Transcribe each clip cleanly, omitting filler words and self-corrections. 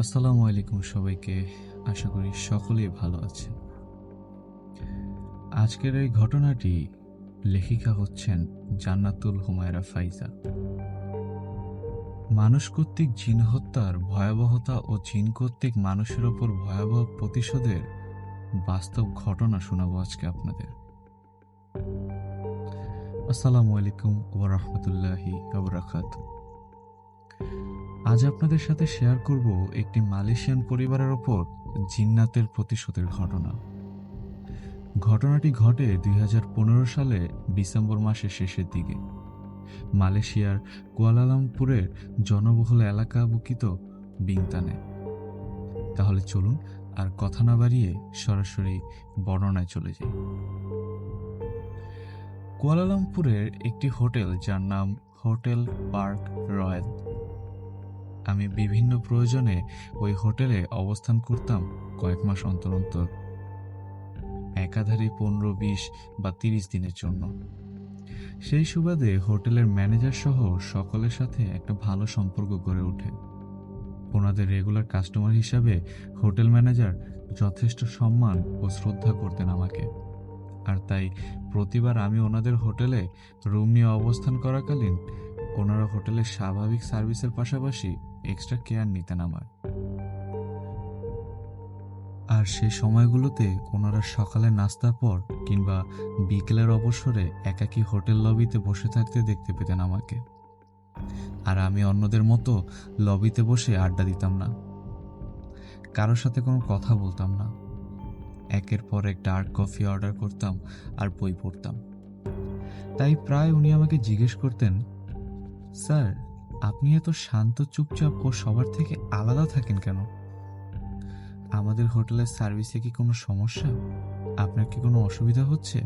আসসালামু আলাইকুম সবাইকে। আশা করি সকলেই ভালো আছে। আজকের এই ঘটনাটি লেখিকা হচ্ছেন জান্নাতুল হুমায়রা ফাইজা। মানুষ কর্তৃক জিন হত্যার ভয়াবহতা ও জিন কর্তৃক মানুষের ওপর ভয়াবহ প্রতিশোধের বাস্তব ঘটনা শোনাবো আজকে আপনাদের। আসসালামু আলাইকুম ওয়া রাহমাতুল্লাহি ওয়া বারাকাতুহু। আজ আপনাদের সাথে শেয়ার করব একটি মালয়েশিয়ান পরিবারের ওপর জিন্নাতের প্রতিশোধের ঘটনা। ঘটনাটি ঘটে ২০১৫ সালে ডিসেম্বর মাসের শেষের দিকে মালয়েশিয়ার কুয়ালালামপুরের জনবহুল এলাকা বুকিত বিংতানে। তাহলে চলুন আর কথা না বাড়িয়ে সরাসরি বর্ণনায় চলে যাই। কুয়ালালামপুরের একটি হোটেল যার নাম হোটেল পার্ক রয়্যাল। আমি বিভিন্ন প্রয়োজনে ওই হোটেলে অবস্থান করতাম কয়েক মাস অন্তর অন্তর, একাধারে ১৫, ২০ বা ৩০ দিনের জন্য। সেই সুবাদে হোটেলের ম্যানেজার সহ সকলের সাথে একটা ভালো সম্পর্ক গড়ে ওঠে। ওনাদের রেগুলার কাস্টমার হিসাবে হোটেল ম্যানেজার যথেষ্ট সম্মান ও শ্রদ্ধা করতেন আমাকে। আর তাই প্রতিবার আমি ওনাদের হোটেলে রুম নিয়ে অবস্থান করাকালীন ওনারা হোটেলের স্বাভাবিক সার্ভিসের পাশাপাশি এক্সট্রা কেয়ার নিতেন আমার। আর সেই সময়গুলোতে ওনারা সকালে নাস্তার পর কিংবা বিকেলের অবসরে একাকী হোটেল লবিতে বসে থাকতে দেখতে পেতেন আমাকে। আর আমি অন্যদের মতো লবিতে বসে আড্ডা দিতাম না, কারোর সাথে কোনো কথা বলতাম না। একের পর এক ডার্ক কফি অর্ডার করতাম আর বই পড়তাম। তাই প্রায় উনি আমাকে জিজ্ঞেস করতেন, স্যার আপনি এত শান্ত চুপচাপ ও সবার থেকে আলাদা থাকেন কেন? আমাদের হোটেলের সার্ভিসে কি কোনো সমস্যা? আপনার কি কোনো অসুবিধা হচ্ছে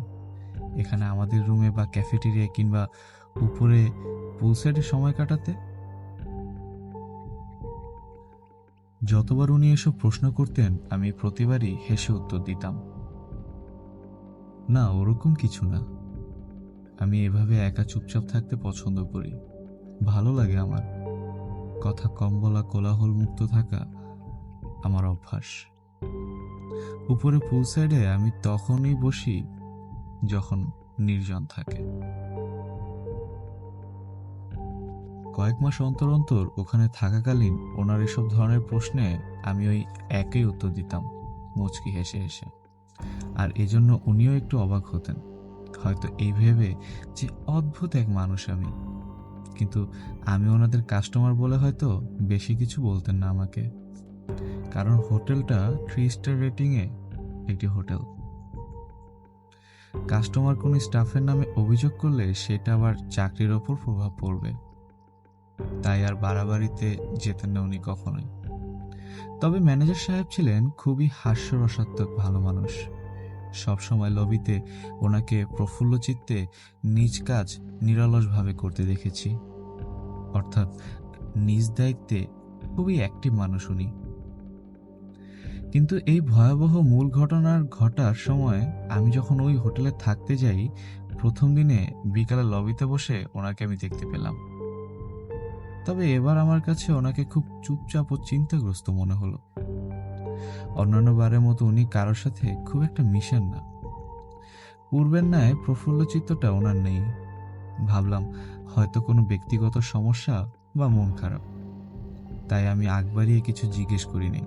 এখানে আমাদের রুমে বা ক্যাফেটেরিয়া কিংবা উপরে পুল সাইডে সময় কাটাতে? যতবার উনি এসব প্রশ্ন করতেন আমি প্রতিবারই হেসে উত্তর দিতাম, না ওরকম কিছু না, আমি এভাবে একা চুপচাপ থাকতে পছন্দ করি, ভালো লাগে আমার। কথা কম বলা, কোলাহল মুক্ত থাকা আমার অভ্যাস। উপরে পুল সাইডে আমি তখনই বসি যখন নির্জন থাকে। কয়েক মাস অন্তর অন্তর ওখানে থাকাকালীন ওনার এসব ধরনের প্রশ্নে আমি ওই একই উত্তর দিতাম মুচকি হেসে হেসে। আর এজন্য উনিও একটু অবাক হতেন, হয়তো এই ভেবে যে অদ্ভুত এক মানুষ আমি। কিন্তু আমি ওনাদের কাস্টমার বলে হয়তো বেশি কিছু বলতেন না আমাকে, কারণ হোটেলটা 3 স্টার রেটিংয়ে একটি হোটেল। কাস্টমার কোনো স্টাফের নামে অভিযোগ করলে সেটা আবার চাকরির ওপর প্রভাব পড়বে, তাই আর বাড়াবাড়িতে যেতেন না উনি কখনোই। তবে ম্যানেজার সাহেব ছিলেন খুবই হাস্যরসাত্মক ভালো মানুষ। সবসময় লবিতে ওনাকে প্রফুল্ল চিত্তে নিজ কাজ নিরলসভাবে করতে দেখেছি, অর্থাৎ নিজ দায়িত্বে খুবই অ্যাক্টিভ মানুষ উনি। কিন্তু এই ভয়াবহ মূল ঘটার সময় আমি যখন ওই হোটেলে থাকতে যাই, প্রথম দিনে বিকালে লবিতে বসে ওনাকে আমি দেখতে পেলাম। তবে এবার আমার কাছে ওনাকে খুব চুপচাপ ও চিন্তাগ্রস্ত মনে হলো। অন্যান্য বারের মতো উনি কারোর সাথে খুব একটা মিশেন না। পূর্বের ন্যায় প্রফুল্ল চিত্তটা ওনার নেই। ভাবলাম হয়তো কোনো ব্যক্তিগত সমস্যা বা মন খারাপ, তাই আমি আগ বাড়িয়ে কিছু জিজ্ঞেস করিনি।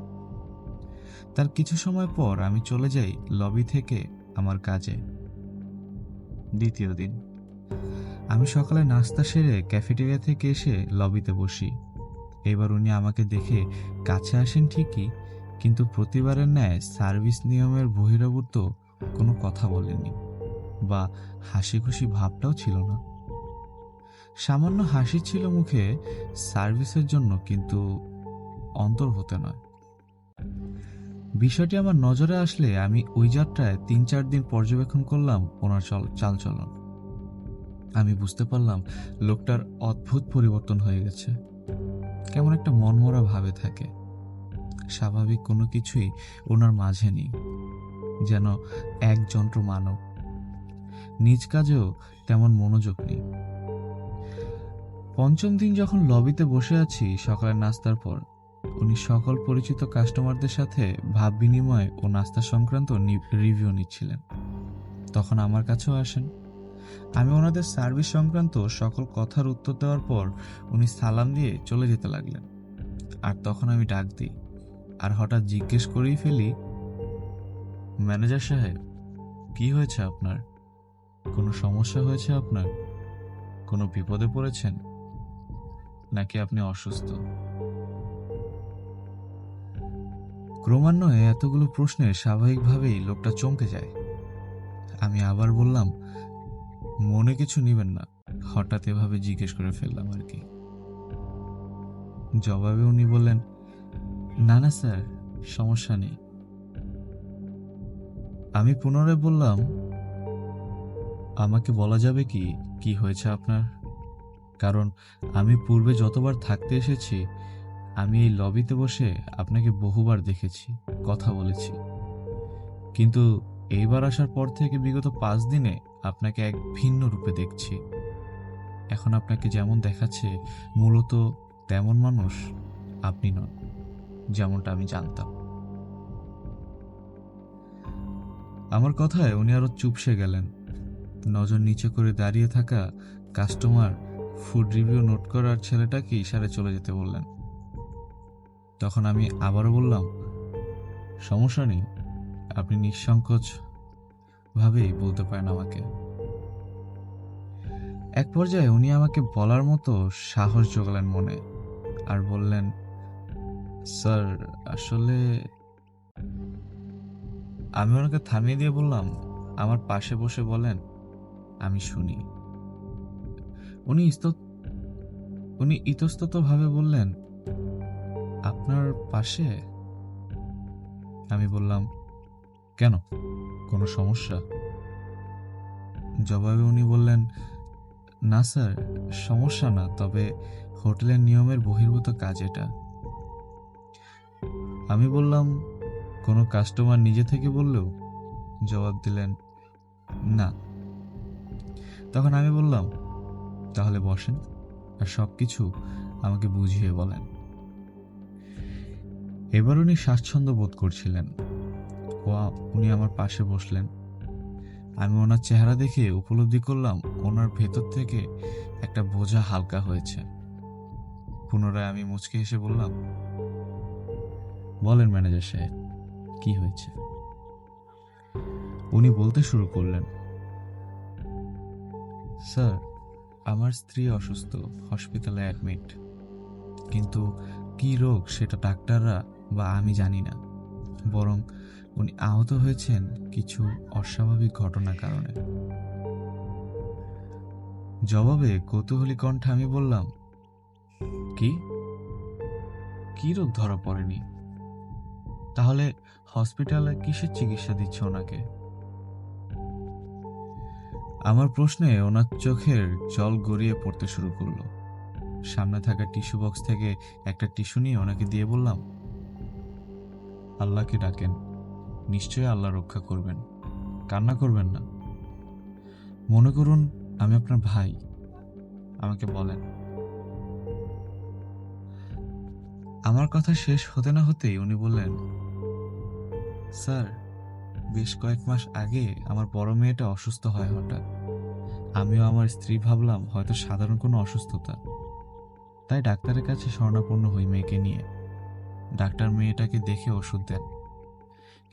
তার কিছু সময় পর আমি চলে যাই লবি থেকে আমার কাজে। দ্বিতীয় দিন আমি সকালে নাস্তা সেরে ক্যাফেটেরিয়া থেকে এসে লবিতে বসি। এবার উনি আমাকে দেখে কাছে আসেন ঠিকই, কিন্তু প্রতিবারের ন্যায় সার্ভিস নিয়মের বহিরাভূত কোনো কথা বলেননি বা হাসি খুশি ভাবটাও ছিল না। সামান্য হাসি ছিল মুখে সার্ভিসের জন্য, কিন্তু অন্তর হতে নয়। বিষয়টি আমার নজরে আসলে আমি ওই যাত্রায় ৩-৪ দিন পর্যবেক্ষণ করলাম ওনার চালচলন। আমি বুঝতে পারলাম লোকটার অদ্ভুত পরিবর্তন হয়ে গেছে। কেমন একটা মনমরা ভাবে থাকে, স্বাভাবিক কোনো কিছুই ওনার মাঝে নেই, যেন এক যন্ত্র মানব। নিজ কাজেও তেমন মনোযোগ নেই। পঞ্চম দিন যখন লবিতে বসে আছি সকালের নাস্তার পর, উনি সকল পরিচিত কাস্টমারদের সাথে ভাব বিনিময় ও নাস্তা সংক্রান্ত রিভিউ নিচ্ছিলেন। তখন আমার কাছেও আসেন। আমি ওনাদের সার্ভিস সংক্রান্ত সকল কথার উত্তর দেওয়ার পর উনি সালাম দিয়ে চলে যেতে লাগলেন। আর তখন আমি ডাক দিই, আর হঠাৎ জিজ্ঞেস করেই ফেলি, ম্যানেজার সাহেব, কি হয়েছে আপনার? কোনো সমস্যা হয়েছে আপনার? কোনো বিপদে পড়েছেন, নাকি আপনি অসুস্থ? ক্রমান্বয়ে এতগুলো প্রশ্নে স্বাভাবিকভাবেই লোকটা চমকে যায়। আমি আবার বললাম, মনে কিছু নিবেন না, হঠাৎ এভাবে জিজ্ঞেস করে ফেললাম আর কি। জবাবে উনি বললেন, না না স্যার, সমস্যা নেই। আমি পুনরায় বললাম, আমাকে বলা যাবে কি কি হয়েছে আপনার? কারণ আমি পূর্বে যতবার থাকতে এসেছি, আমি এই লবিতে বসে আপনাকে বহুবার দেখেছি, কথা বলেছি, কিন্তু এইবার আসার পর থেকে বিগত 5 দিনে আপনাকে এক ভিন্ন রূপে দেখছি। এখন আপনাকে যেমন দেখাচ্ছে, মূলত তেমন মানুষ আপনি নন, যেমনটা আমি জানতাম। আমার কথায় উনি আরো চুপসে গেলেন। নজর নিচে করে দাঁড়িয়ে থাকা কাস্টমার ফুড রিভিউ নোট করার ছেলেটাকে ইশারায় চলে যেতে বললেন। তখন আমি আবারও বললাম, সমস্যা নেই, আপনি নিঃসংকোচ ভাবেই বলতে পারেন আমাকে। এক পর্যায়ে উনি আমাকে বলার মতো সাহস জোগালেন মনে, আর বললেন, স্যার আসলে। আমি ওনাকে থামিয়ে দিয়ে বললাম, আমার পাশে বসে বলেন, আমি শুনি। উনি উনি ইতস্তত ভাবে বললেন, আপনার পাশে? আমি বললাম, কেন, কোনো সমস্যা? জবাবে উনি বললেন, না স্যার, সমস্যা না, তবে হোটেলের নিয়মের বহির্ভূত কাজ এটা। আমি বললাম, কোনো কাস্টমার নিজে থেকে বললেও? জবাব দিলেন, না। তখন আমি বললাম, তাহলে বসেন আর সবকিছু আমাকে বুঝিয়ে বলেন। এবার উনি স্বাচ্ছন্দ্য বোধ করছিলেন। উনি আমার পাশে বসলেন। আমি ওনার চেহারা দেখে উপলব্ধি করলাম ওনার ভেতর থেকে একটা বোঝা হালকা হয়েছে। পুনরায় আমি মুচকি হেসে বললাম, বলেন ম্যানেজার সাহেব, কি হয়েছে? উনি বলতে শুরু করলেন, স্যার, আমার স্ত্রী অসুস্থ, হসপিটালে অ্যাডমিট, কিন্তু কি রোগ সেটা ডাক্তাররা বা আমি জানি না, বরং উনি আহত হয়েছেন কিছু অস্বাভাবিক ঘটনার কারণে। জবাবে কৌতূহলী কণ্ঠে আমি বললাম, কি কি রোগ ধরা পড়েনি? তাহলে হসপিটালে কিসের চিকিৎসা দিচ্ছে ওনাকে? আমার প্রশ্নে ওনার চোখের জল গড়িয়ে পড়তে শুরু করলো। সামনে থাকা টিস্যু বক্স থেকে একটা টিস্যু নিয়ে ওনাকে দিয়ে বললাম, আল্লাহকে ডাকেন, নিশ্চয়ই আল্লাহ রক্ষা করবেন, কান্না করবেন না। মনে করুন আমি আপনার ভাই, আমাকে বলেন। আমার কথা শেষ হতে না হতেই উনি বললেন, স্যার, বেশ কয়েক মাস আগে আমার বড় মেয়েটা অসুস্থ হয় হঠাৎ। আমিও আমার স্ত্রী ভাবলাম হয়তো সাধারণ কোনো অসুস্থতা, তাই ডাক্তারের কাছে শরণাপন্ন হই মেয়েকে নিয়ে। ডাক্তার মেয়েটাকে দেখে ওষুধ দেন,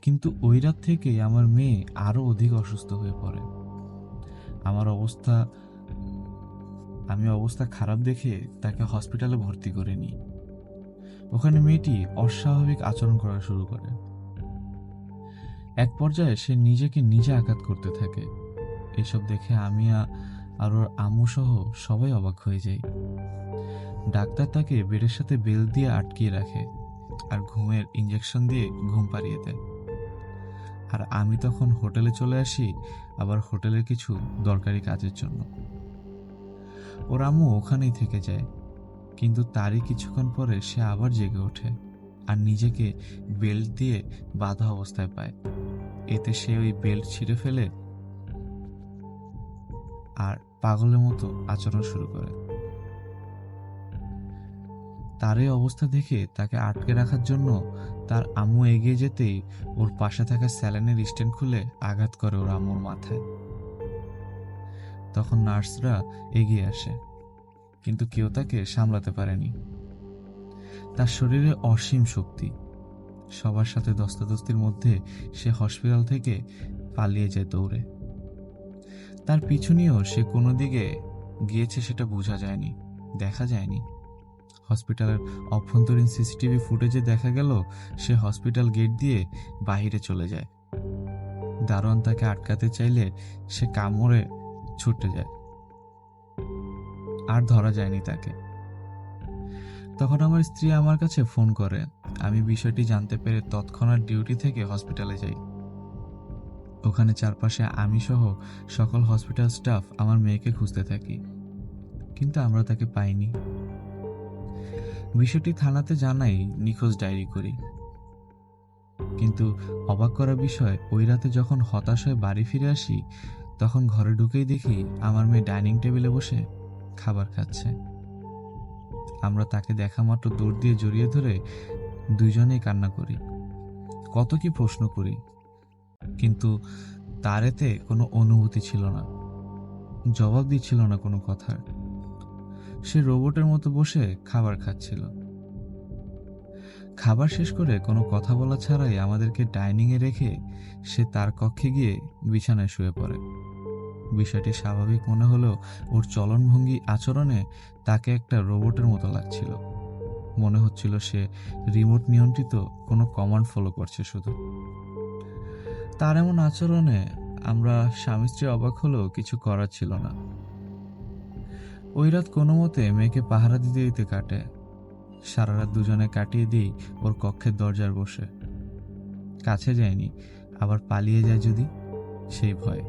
কিন্তু ওই রাত থেকেই আমার মেয়ে আরো অধিক অসুস্থ হয়ে পড়ে। আমি অবস্থা খারাপ দেখে তাকে হসপিটালে ভর্তি করে নিই। ওখানে মেয়েটি অস্বাভাবিক আচরণ করা শুরু করে। এক পর্যায়ে সে নিজেকে নিজে আঘাত করতে থাকে। এসব দেখে আমি আর ওর আম্মু সহ সবাই অবাক হয়ে যাই। ডাক্তার তাকে বেডের সাথে বেল্ট দিয়ে আটকিয়ে রাখে আর ঘুমের ইঞ্জেকশন দিয়ে ঘুম পাড়িয়ে দেয়। আর আমি তখন হোটেলে চলে আসি, আবার হোটেলের কিছু দরকারি কাজের জন্য। ওর আম্মু ওখানেই থেকে যায়, কিন্তু তারই কিছুক্ষণ পরে সে আবার জেগে ওঠে আর নিজেকে বেল্ট দিয়ে বাঁধা অবস্থায় পায়। এতে সে ওই বেল্ট ছিঁড়ে ফেলে আর পাগলের মতো আচরণ শুরু করে। তার এই অবস্থা দেখে তাকে আটকে রাখার জন্য তার আম্মু এগিয়ে যেতেই ওর পাশে থাকা স্যালাইনের স্ট্যান্ড খুলে আঘাত করে ওর আম্মুর মাথায়। তখন নার্সরা এগিয়ে আসে, কিন্তু কেউ তাকে সামলাতে পারেনি। তার শরীরে অসীম শক্তি। সবার সাথে ধস্তাধস্তির মধ্যে সে হসপিটাল থেকে পালিয়ে যায় দৌড়ে। তার পিছু নিয়েও সে কোনো দিকে গিয়েছে সেটা বোঝা যায়নি, দেখা যায়নি। হসপিটালের অভ্যন্তরীণ সিসিটিভি ফুটেজে দেখা গেল সে হসপিটাল গেট দিয়ে বাহিরে চলে যায়। দারোয়ান তাকে আটকাতে চাইলে সে কামড়ে ছুটে যায়, আর ধরা যায়নি তাকে। তখন আমার স্ত্রী আমার কাছে ফোন করে। আমি বিষয়টি জানতে পেরে তৎক্ষণাৎ ডিউটি থেকে হসপিটালে যাই। ওখানে চারপাশে আমি সহ সকল হসপিটাল স্টাফ আমার মেয়েকে খুঁজতে থাকি, কিন্তু আমরা তাকে পাইনি। বিষয়টি থানাতে জানাই, নিখোঁজ ডায়েরি করি। কিন্তু অবাক করা বিষয়, ওই রাতে যখন হতাশ হয়ে বাড়ি ফিরে আসি, তখন ঘরে ঢুকেই দেখি আমার মেয়ে ডাইনিং টেবিলে বসে খাবার খাচ্ছে। আমরা তাকে দেখা মাত্র দৌড় দিয়ে জড়িয়ে ধরে দুইজনেই কান্না করি, কত কি প্রশ্ন করি, কিন্তু তার এতে কোনো অনুভূতি ছিল না, জবাব দিচ্ছিল না কোনো কথার। সে রোবটের মতো বসে খাবার খাচ্ছিল। খাবার শেষ করে কোনো কথা বলা ছাড়াই আমাদেরকে ডাইনিংয়ে রেখে সে তার কক্ষে গিয়ে বিছানায় শুয়ে পড়ে। বিষয়টি স্বাভাবিক মনে হলেও ওর চলনভঙ্গি, আচরণে তাকে একটা রোবটের মতো লাগছিল। মনে হচ্ছিল সে রিমোট নিয়ন্ত্রিত কোনো কমান্ড ফলো করছে শুধু। তার এমন আচরণে আমরা স্বামী স্ত্রী অবাক হলেও কিছু করার ছিল না। ওই রাত কোনো মতে মেয়েকে পাহারা দিতে দিতে কাটে। সারা রাত দুজনে কাটিয়ে দিই ওর কক্ষের দরজার বসে। কাছে যায়নি, আবার পালিয়ে যায় যদি, সেই ভয়।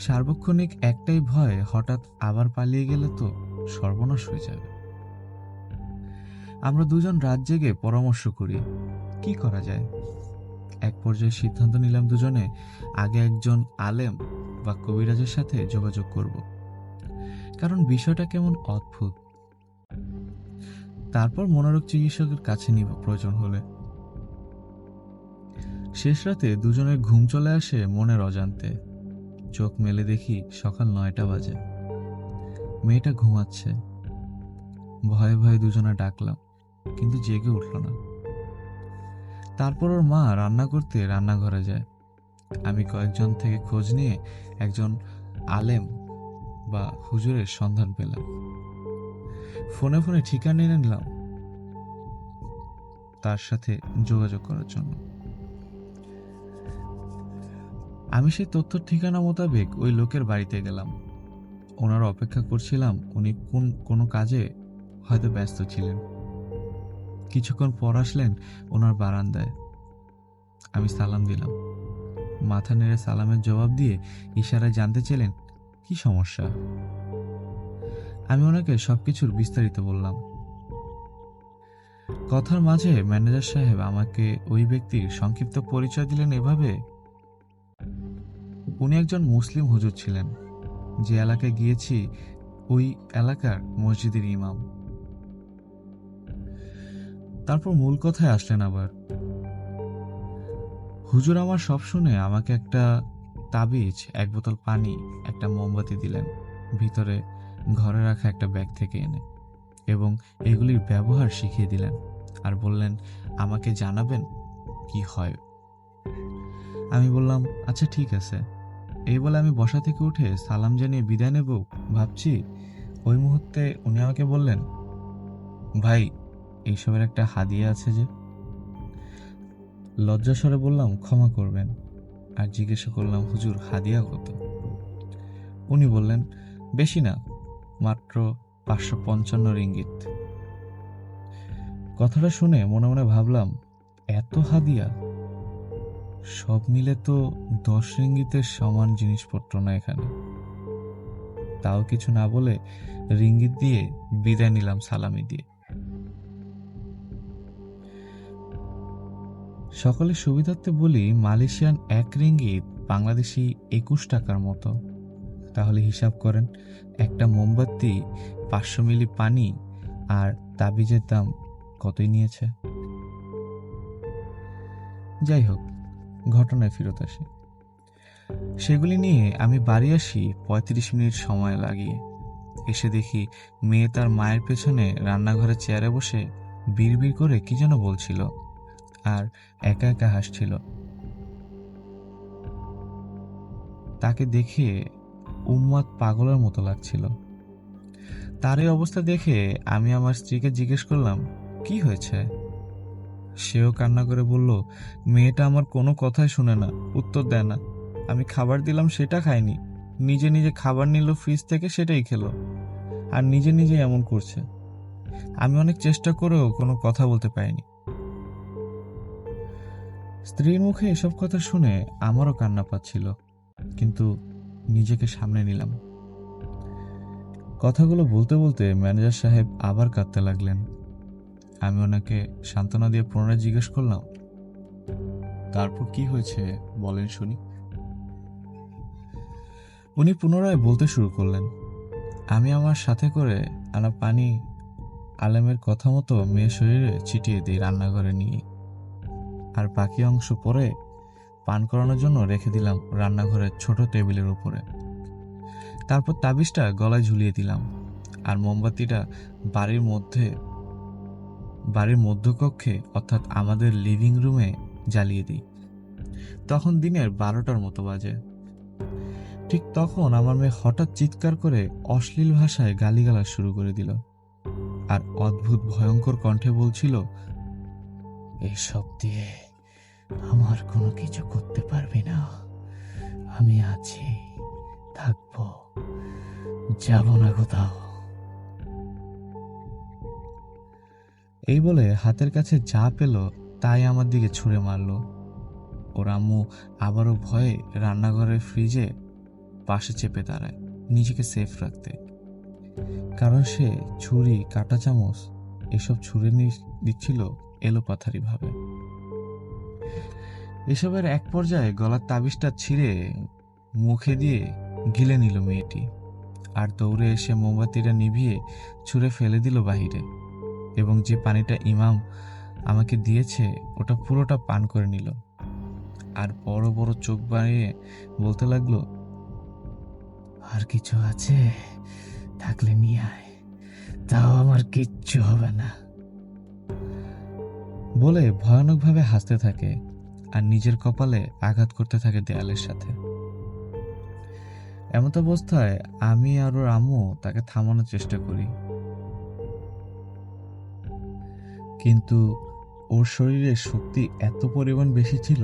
সার্বক্ষণিক একটাই ভয়, হঠাৎ আবার পালিয়ে গেলে তো সর্বনাশ হয়ে যাবে। আমরা দুজন রাত জেগে পরামর্শ করি কি করা যায়। এক পর্যায়ে সিদ্ধান্ত নিলাম দুজনে আগে একজন আলেম বা কবিরাজের সাথে যোগাযোগ করব, কারণ বিষয়টা কেমন অদ্ভুত। তারপর মনোরোগ চিকিৎসকের কাছে নিব প্রয়োজন হলে। শেষ রাতে দুজনের ঘুম চলে আসে মনের অজান্তে। চোখ মেলে দেখি সকাল 9টা বাজে। মেয়েটা ঘুমাচ্ছে। ভয়ে ভয়ে দুজনে ডাকলাম, কিন্তু জেগে উঠল না। তারপর ওর মা রান্না করতে রান্নাঘরে যায়। আমি কয়েকজন থেকে খোঁজ নিয়ে একজন আলেম বা হুজুরের সন্ধান পেলাম। ফোনে ফোনে ঠিকানা এনে নিলাম তার সাথে যোগাযোগ করার জন্য। আমি সেই তথ্যর ঠিকানা মোতাবেক ওই লোকের বাড়িতে গেলাম। ওনার অপেক্ষা করছিলাম। উনি কোনো কাজে হয়তো ব্যস্ত ছিলেন। কিছুক্ষণ পর আসলেন ওনার বারান্দায়। আমি সালাম দিলাম। মাথা নেড়ে সালামের জবাব দিয়ে ইশারায় জানতে চাইলেন কি সমস্যা। আমি ওনাকে সবকিছুর বিস্তারিত বললাম। কথার মাঝে ম্যানেজার সাহেব আমাকে ওই ব্যক্তির সংক্ষিপ্ত পরিচয় দিলেন এভাবে, উনি একজন মুসলিম হুজুর ছিলেন, যে এলাকায় গিয়েছি ওই এলাকার মসজিদের ইমাম। তারপর মূল কথায় আসলেন আবার। হুজুর আমার সব শুনে আমাকে একটা তাবিজ, এক বোতল পানি, একটা মোমবাতি দিলেন ভিতরে ঘরে রাখা একটা ব্যাগ থেকে এনে, এবং এগুলির ব্যবহার শিখিয়ে দিলেন, আর বললেন আমাকে জানাবেন কি হয়। আমি বললাম আচ্ছা ঠিক আছে। এই বলে আমি বসা থেকে উঠে সালাম জানিয়ে বিদায় নেব ভাবছি, ওই মুহূর্তে উনি আমাকে বললেন, ভাই এইসবের একটা হাদিয়া আছে যে। লজ্জাস্বরে বললাম ক্ষমা করবেন, আর জিজ্ঞাসা করলাম হুজুর হাদিয়া কত। উনি বললেন বেশি না, মাত্র 555 রিঙ্গিত। কথাটা শুনে মনে মনে ভাবলাম এত হাদিয়া, সব মিলে তো 10 রিঙ্গিতের সমান জিনিসপত্র না এখানে। তাও কিছু না বলে রিঙ্গিত দিয়ে বিদায় নিলাম সালামি দিয়ে। সকলের সুবিধার্থে বলি, মালয়েশিয়ান 1 রিঙ্গিত বাংলাদেশি 21 টাকার মতো। তাহলে হিসাব করেন, একটা মোমবাতি, 500 মিলি পানি আর তাবিজের দাম কতই নিয়েছে। যাই হোক, ঘটনায় ফেরত আসি। সেগুলি নিয়ে আমি বাড়ি আসি ৩৫ মিনিট সময় লাগিয়ে। এসে দেখি মেয়ে তার মায়ের পেছনে রান্নাঘরের চেয়ারে বসে বিড়বিড় করে কি যেন বলছিল আর একা একা হাসছিল। তাকে দেখে উন্মাদ পাগলের মতো লাগছিল। তার এই অবস্থা দেখে আমি আমার স্ত্রীকে জিজ্ঞেস করলাম, কি হয়েছে? সেও কান্না করে বলল, মেয়েটা আমার কোনো কথাই শুনে না, উত্তর দেয় না। আমি খাবার দিলাম, সেটা খায়নি, নিজে নিজে খাবার নিল ফ্রিজ থেকে, সেটাই খেলো, আর নিজে নিজে এমন করছে। আমি অনেক চেষ্টা করেও কোনো কথা বলতে পারিনি। স্ত্রীর মুখে এসব কথা শুনে আমারও কান্না পাচ্ছিল, কিন্তু নিজেকে সামনে নিলাম। কথাগুলো বলতে বলতে ম্যানেজার সাহেব আবার কাঁদতে লাগলেন। আমি ওনাকে সান্ত্বনা দিয়ে পুনরায় জিজ্ঞেস করলাম, তারপর কি হয়েছে বলেন শুনি। উনি পুনরায় বলতে শুরু করলেন, আমি আমার সাথে করে আনা পানি আলেমের কথা মতো মেয়ের শরীরে ছিটিয়ে দিই রান্নাঘরে নিয়ে, আর বাকি অংশ পরে পান করানোর জন্য রেখে দিলাম রান্নাঘরের ছোট টেবিলের উপরে। তারপর তাবিজটা গলায় ঝুলিয়ে দিলাম, আর মোমবাতিটা বাড়ির মধ্যকক্ষে অর্থাৎ আমাদের লিভিং রুমে জ্বালিয়ে দিই। তখন দিনের 12টার মতো বাজে। ঠিক তখন আমার মেয়ে হঠাৎ চিৎকার করে অশ্লীল ভাষায় গালিগালাজ শুরু করে দিল, আর অদ্ভুত ভয়ঙ্কর কণ্ঠে বলছিল, এসব দিয়ে আমার কোনো কিছু করতে পারবি না, আমি আছি, থাকবো, যাব না কোথাও। এই বলে হাতের কাছে যা পেল তাই আমার দিকে ছুঁড়ে মারল। ওর আম্মু আবারও ভয়ে রান্নাঘরের ফ্রিজে পাশে চেপে দাঁড়ায় নিজেকে সেফ রাখতে, কারণ সে ছুরি কাঁটা চামচ এসব ছুঁড়ে দিচ্ছিল এলোপাথারি ভাবে। এসবের এক পর্যায়ে গলার তাবিজটা ছিঁড়ে মুখে দিয়ে গিলে নিল মেয়েটি, আর দৌড়ে এসে মোমবাতিটা নিভিয়ে ছুঁড়ে ফেলে দিল বাহিরে, এবং যে পানিটা ইমাম আমাকে দিয়েছে ওটা পুরোটা পান করে নিল, আর বড় বড় চোখ বাড়িয়ে বলতে লাগলো, আর কিছু আছে থাকলে নিয়ে আয়, তাও আমার কিচ্ছু হবে না, বলে ভয়ানকভাবে হাসতে থাকে আর নিজের কপালে আঘাত করতে থাকে দেয়ালের সাথে। এমত অবস্থায় আমি আর ওর আম্মু তাকে থামানোর চেষ্টা করি, কিন্তু ওর শরীরে শক্তি এত পরিমাণ বেশি ছিল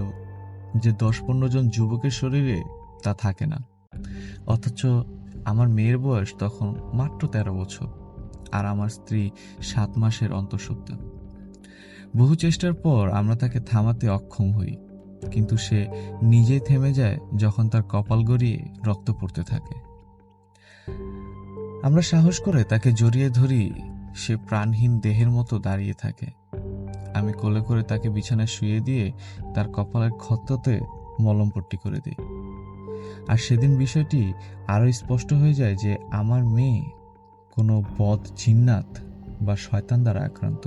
যে 10-15 জন যুবকের শরীরে তা থাকে না। অথচ আমার মেয়ের বয়স তখন মাত্র 13 বছর, আর আমার স্ত্রী 7 মাসের অন্তঃসত্ত্বা। বহু চেষ্টার পর আমরা তাকে থামাতে অক্ষম হই, কিন্তু সে নিজেই থেমে যায় যখন তার কপাল গড়িয়ে রক্ত পড়তে থাকে। আমরা সাহস করে তাকে জড়িয়ে ধরি, সে প্রাণহীন দেহের মতো দাঁড়িয়ে থাকে। আমি কোলে করে তাকে বিছানায় শুয়ে দিয়ে তার কপালের ক্ষততে মলমপট্টি করে দিই। আর সেদিন বিষয়টি আরো স্পষ্ট হয়ে যায় যে আমার মেয়ে কোনো বদ জিন্নাত বা শয়তান দ্বারা আক্রান্ত।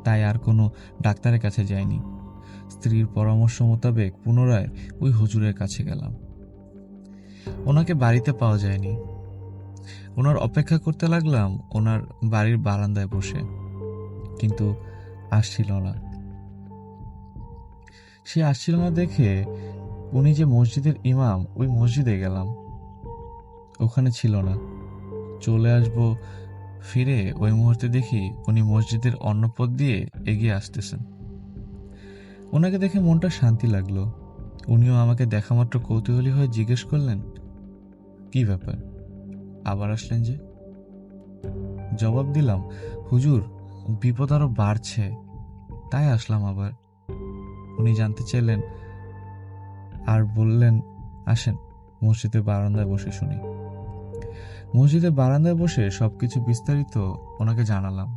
তাই আর কোনো ডাক্তারের কাছে যায়নি। স্ত্রীর পরামর্শ মোতাবেক পুনরায় ওই হুজুরের কাছে গেলাম। ওনাকে বাড়িতে পাওয়া যায়নি। ওনার অপেক্ষা করতে লাগলাম ওনার বাড়ির বারান্দায় বসে, কিন্তু আসছিল না। সে আসছিল না দেখে উনি যে মসজিদের ইমাম, ওই মসজিদে গেলাম, ওখানে ছিল না। চলে আসবো ফিরে ওই মুহূর্তে দেখি উনি মসজিদের অন্য পথ দিয়ে এগিয়ে আসতেছেন। ওনাকে দেখে মনটা শান্তি লাগলো। উনিও আমাকে দেখা মাত্র কৌতূহলী হয়ে জিজ্ঞেস করলেন, কি ব্যাপার, আবার আসলেন যে? জবাব দিলাম, হুজুর, বিপদ আরো বাড়ছে, তাই আসলাম আবার। উনি জানতে চাইলেন আর বললেন, আসেন মসজিদের বারান্দায় বসে শুনি। মসজিদের বারান্দায় বসে সবকিছু বিস্তারিত ওনাকে জানালাম।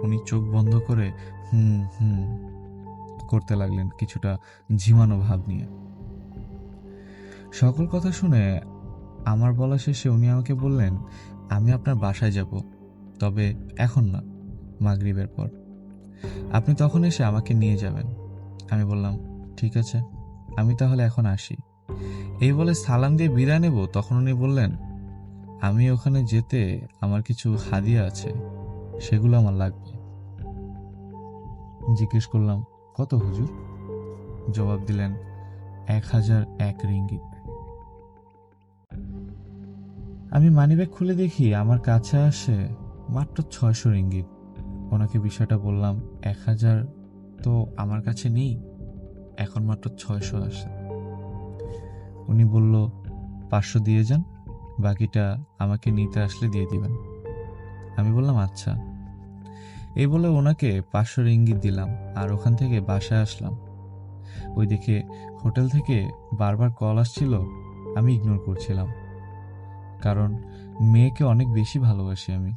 উনি চোখ বন্ধ করে হুম হুম করতে লাগলেন, কিছুটা ঝিমানো ভাব নিয়ে। সকল কথা শুনে আমার বলা শেষে উনি আমাকে বললেন, আমি আপনার বাসায় যাব, তবে এখন না, মাগরিবের পর। আপনি তখন এসে আমাকে নিয়ে যাবেন। আমি বললাম, ঠিক আছে, আমি তাহলে এখন আসি। এই বলে সালাম দিয়ে বিদায় নেব, তখন উনি বললেন, আমি ওখানে যেতে আমার কিছু হাদিয়া আছে, সেগুলো আমার লাগবে। জিজ্ঞেস করলাম, কত হুজুর? জবাব দিলেন, 1001 রিঙ্গিত। আমি মানিব্যাগ খুলে দেখি আমার কাছে আসে মাত্র 600 রিঙ্গিত। ওনাকে বিষয়টা বললাম, 1000 তো আমার কাছে নেই, এখন মাত্র 600 আসে। উনি বলল, 500 দিয়ে যান, বাকিটা আমাকে নিতে আসলে দিয়ে দিবেন। আমি বললাম, আচ্ছা। এই বলে ওনাকে 500 রিঙ্গিত দিলাম আর ওখান থেকে বাসায় আসলাম। ওই দেখে হোটেল থেকে বারবার কল আসছিল, আমি ইগনোর করছিলাম, কারণ মেয়েকে অনেক বেশি ভালোবাসি আমি।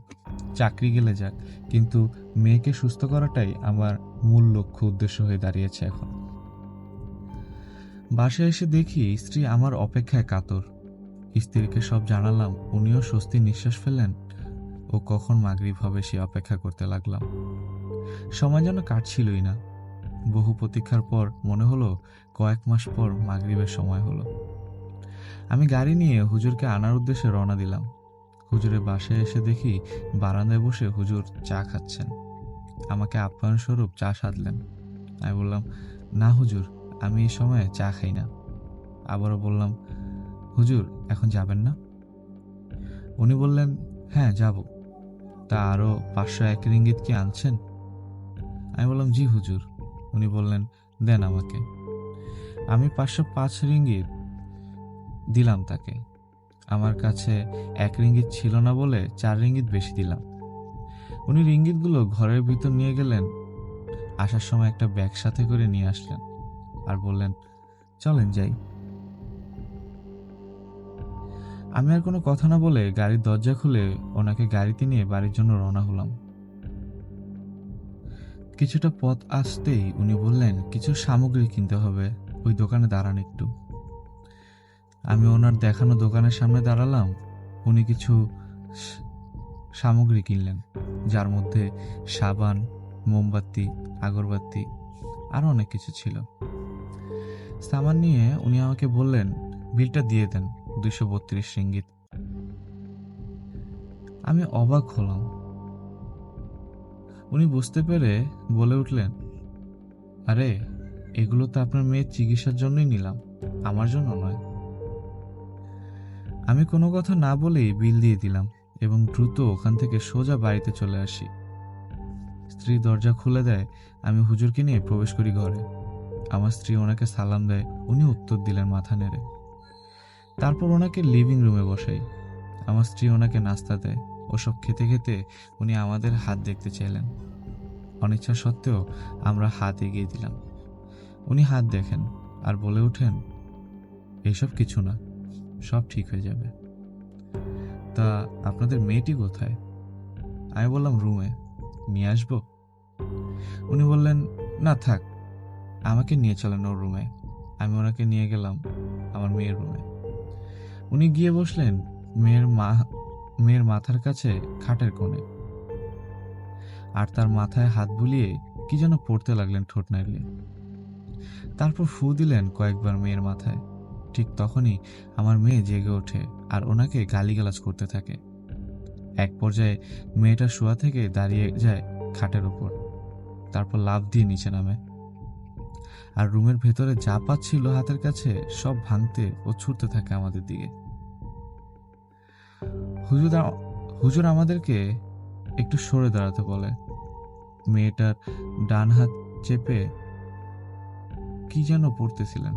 চাকরি গেলে যাক, কিন্তু মেয়েকে সুস্থ করাটাই আমার মূল লক্ষ্য উদ্দেশ্য হয়ে দাঁড়িয়েছে এখন। বাসায় এসে দেখি স্ত্রী আমার অপেক্ষায় কাতর। স্ত্রীকে সব জানালাম, উনিও স্বস্তি নিঃশ্বাস ফেললেন। ও কখন মাগরিব হবে সে অপেক্ষা করতে লাগলাম। সময় যেন কাটছিলই না। বহু প্রতীক্ষার পর মনে হলো কয়েক মাস পর মাগরিবের সময় হলো। আমি গাড়ি নিয়ে হুজুরকে আনার উদ্দেশ্যে রওনা দিলাম। হুজুরের বাসায় এসে দেখি বারান্দায় বসে হুজুর চা খাচ্ছেন। আমাকে আপ্যায়ন স্বরূপ চা সাধলেন। আমি বললাম, না হুজুর, আমি এই সময়ে চা খাই না। আবারও বললাম, হুজুর এখন যাবেন না? উনি বললেন, হ্যাঁ যাব। তা আরও 501 রিঙ্গিত কি আনছেন? আমি বললাম, জি হুজুর। উনি বললেন, দেন আমাকে। আমি 505 রিঙ্গিত দিলাম তাকে। আমার কাছে 1 রিঙ্গিত ছিল না বলে 4 রিঙ্গিত বেশি দিলাম। উনি রিঙ্গিতগুলো ঘরের ভিতর নিয়ে গেলেন। আসার সময় একটা ব্যাগ সাথে করে নিয়ে আসলেন আর বললেন, চলেন যাই। আমি আর কোনো কথা না বলে গাড়ির দরজা খুলে ওনাকে গাড়িতে নিয়ে বাড়ির জন্য রওনা হলাম। কিছুটা পথ আসতেই উনি বললেন, কিছু সামগ্রী কিনতে হবে, ওই দোকানে দাঁড়ান একটু। আমি ওনার দেখানো দোকানের সামনে দাঁড়ালাম। উনি কিছু সামগ্রী কিনলেন, যার মধ্যে সাবান, মোমবাতি, আগরবাতি আরও অনেক কিছু ছিল। সামান নিয়ে উনি আমাকে বললেন, বিলটা দিয়ে দেন, 232 রিঙ্গিত। আমি অবাক হলাম। উনি বুঝতে পেরে বলে উঠলেন, আরে এগুলো তো আপনার মেয়ের চিকিৎসার জন্যই নিলাম, আমার জন্য নয়। আমি কোনো কথা না বলেই বিল দিয়ে দিলাম এবং দ্রুত ওখান থেকে সোজা বাড়িতে চলে আসি। স্ত্রী দরজা খুলে দেয়, আমি হুজুরকে নিয়ে প্রবেশ করি ঘরে। আমার স্ত্রী ওনাকে সালাম দেয়, উনি উত্তর দিলেন মাথা নেড়ে। তারপর ওনাকে লিভিং রুমে বসাই। আমার স্ত্রী ওনাকে নাস্তা দেয়। ওসব খেতে খেতে উনি আমাদের হাত দেখতে চাইলেন। অনিচ্ছা সত্ত্বেও আমরা হাত এগিয়ে দিলাম। উনি হাত দেখেন আর বলে ওঠেন, এইসব কিছু না, সব ঠিক হয়ে যাবে। তা আপনাদের মেয়েটি কোথায়? আমি বললাম, রুমে, নিয়ে আসবো? উনি বললেন, না থাক, আমাকে নিয়ে চলেন ওর রুমে। আমি ওনাকে নিয়ে গেলাম আমার মেয়ের রুমে। উনি গিয়ে বসলেন মেয়ের মাথার কাছে খাটের কোণে, আর তার মাথায় হাত বুলিয়ে কি যেন পড়তে লাগলেন ঠোঁট নাড়িয়ে। তারপর ফু দিলেন কয়েকবার মেয়ের মাথায়। ঠিক তখনই আমার মেয়ে জেগে ওঠে আর ওনাকে গালিগালাজ করতে থাকে। এক পর্যায়ে মেয়েটা শোয়া থেকে দাঁড়িয়ে যায় খাটের উপর, তারপর লাফ দিয়ে নিচে নামে আর রুমের ভেতরে যা পাচ্ছিল হাতের কাছে সব ভাঙতে ও ছুটতে থাকে আমাদের দিকে। হুজুর আমাদেরকে একটু সরে দাঁড়াতে বলে। মেয়েটার ডান হাত চেপে কি যেন পড়তেছিলেন।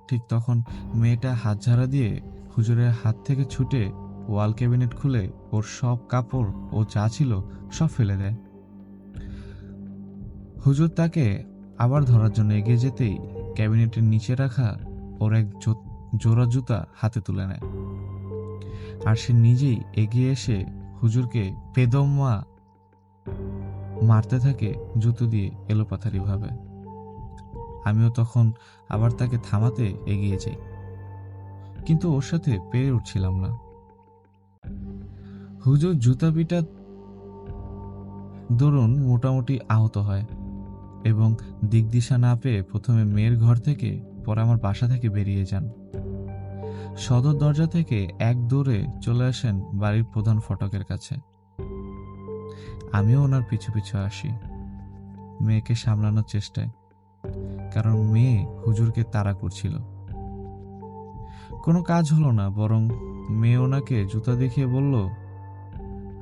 ঠিক তখন মেয়েটা হাত ঝাড়া দিয়ে হুজুরের হাত থেকে ছুটে ওয়াল ক্যাবিনেট খুলে ওর সব কাপড় ও যা ছিল সব ফেলে দেয়। হুজুর তাকে আবার ধরার জন্য এগিয়ে যেতেই ক্যাবিনেটের নিচে রাখা ওর এক জোড়া জুতা হাতে তুলে নেয় আর সে নিজেই এগিয়ে এসে হুজুরকে পেদম্মা মারতে থাকে জুতো দিয়ে এলোপাথারি ভাবে। আমিও তখন আবার তাকে থামাতে এগিয়ে যাই, কিন্তু ওর সাথে পেরে উঠছিলাম না। হুজুর দরুন মোটামুটি আহত হয় এবং দিকদিশা না পেয়ে প্রথমে মেয়ের ঘর থেকে পরে আমার বাসা থেকে বেরিয়ে যান। সদর দরজা থেকে এক দৌড়ে চলে আসেন বাড়ির প্রধান ফটকের কাছে। আমিও ওনার পিছু পিছু আসি মেয়েকে সামলানোর চেষ্টায়, কারণ মেয়ে হুজুরকে তাড়া করছিল। কোনো কাজ হলো না, বরং মেয়ে ওনাকে জুতা দেখিয়ে বলল,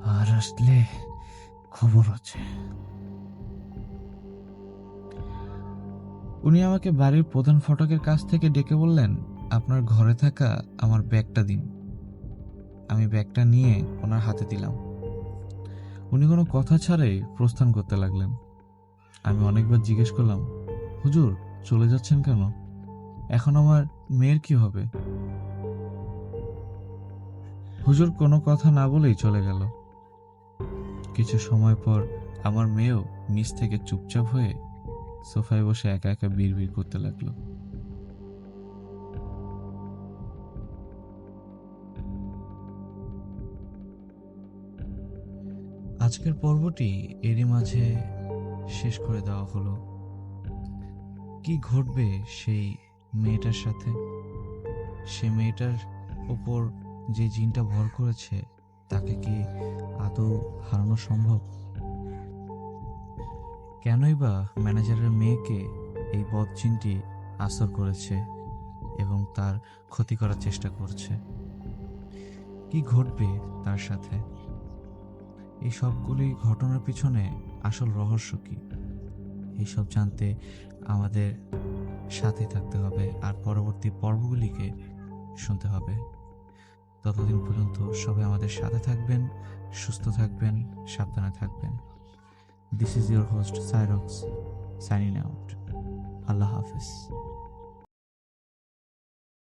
আর আসলে খবর আছে। উনি আমাকে বাড়ির প্রধান ফটকের কাছ থেকে ডেকে বললেন, আপনার ঘরে থাকা আমার ব্যাগটা দিন। আমি ব্যাগটা নিয়ে ওনার হাতে দিলাম। উনি কোনো কথা ছাড়াই প্রস্থান করতে লাগলেন। আমি অনেকবার জিজ্ঞেস করলাম, হুজুর চলে যাচ্ছেন কেন? এখন আমার মেয়ের কি হবে? হুজুর কোনো কথা না বলেই চলে গেল। কিছু সময় পর আমার মেয়েও নিচ থেকে চুপচাপ হয়ে সোফায় বসে একা একা বিড়বিড় করতে লাগলো। আজকের পর্বটি এরই মাঝে শেষ করে দেওয়া হলো। কি ঘটবে সেই মেয়েটার সাথে? সে মেয়েটার ওপর যে জিনটা ভর করেছে তাকে কি আদৌ হারানো সম্ভব? কেনই বা ম্যানেজারের মেয়েকে এই বদজিনটি আসর করেছে এবং তার ক্ষতি করার চেষ্টা করছে? কি ঘটবে তার সাথে? এই সবগুলি ঘটনার পিছনে আসল রহস্য কি? এইসব জানতে আমাদের সাথে থাকতে হবে আর পরবর্তী পর্বগুলিকে শুনতে হবে। ততদিন পর্যন্ত সবাই আমাদের সাথে থাকবেন, সুস্থ থাকবেন, সাবধানে থাকবেন। This is your host Cyrox signing out. Allah Hafiz.